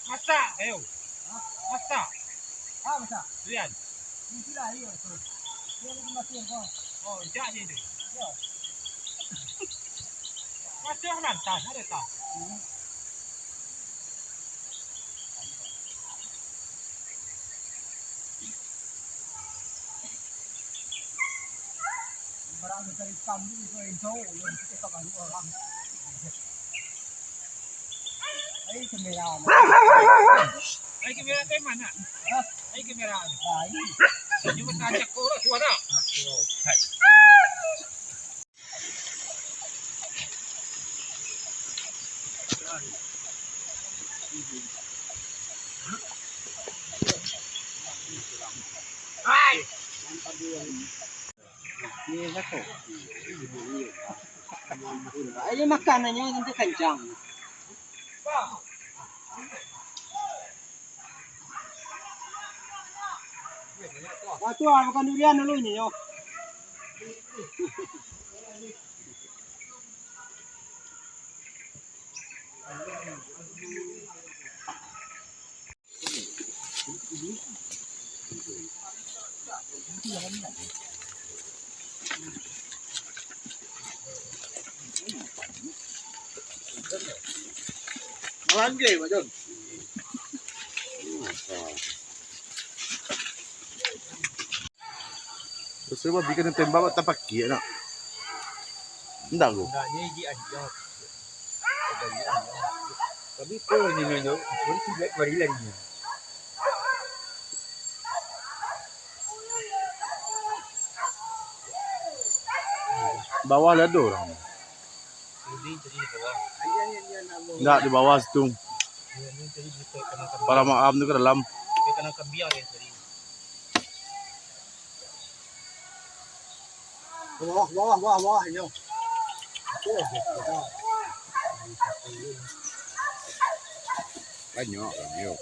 Masak, ayo. Masak. Ah, masak. Lihat. Ini sudah, iya. Dia lagi masuk kau. Oh, jak je dia. Ya. Masuk lantas, ada tak? Barang dari kambing itu itu yang kita kan orang. Ai kamera. Ai kamera ke mana? Ai kamera. Ai. Cuma Kaciak kau lah suara. Oh, hai. Hai. Ini satu. Ini makanannya nanti kencang. Wah, tu makan durian dulu ini yo. Malangge, Pak Jon. Terus coba bikin tembak tak pakai nak. Enggak lu. Enggak ni di aja. Tapi kau ni menyo, kau ni buat barilan ni. Bawah ada orang. Enggak di bawah situ. Para maaf tu ke dalam. Dia kena biar yang tadi. Bawah ini. Banyak kan yo.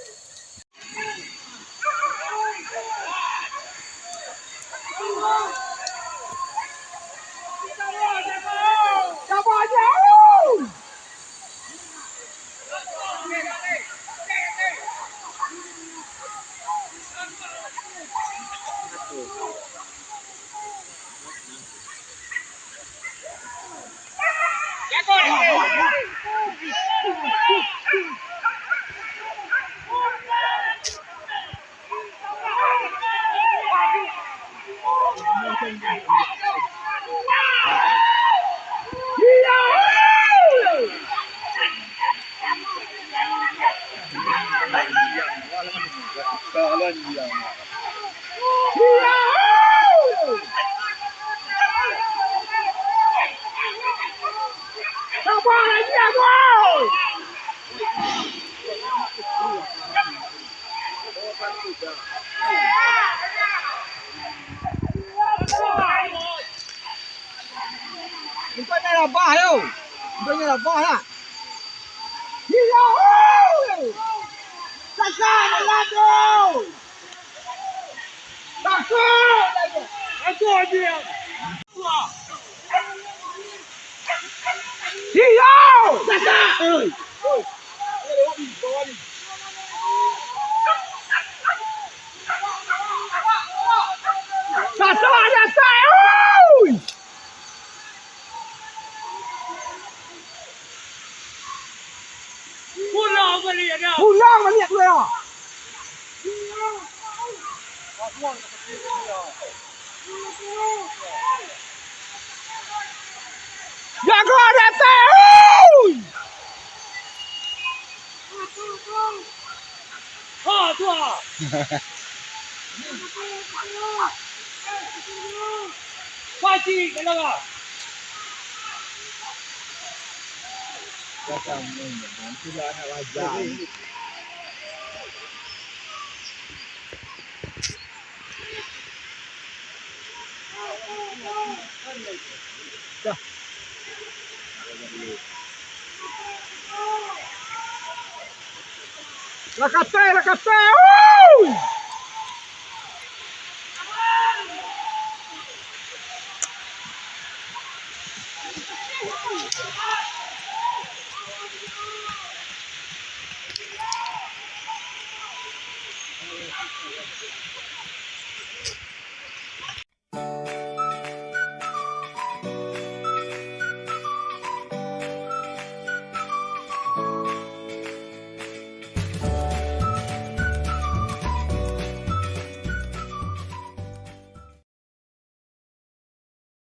Bukannya labah yo. Bukannya labah lah. Takkan lado. Takkan. Aku dia. Hiyo! Takkan. Sasa ada saya. Pulang balik dia. Pulang balik dia. Jaga datang. Ha tua. Pasti kalau datang sudah anak wajah. Dah. Lakate.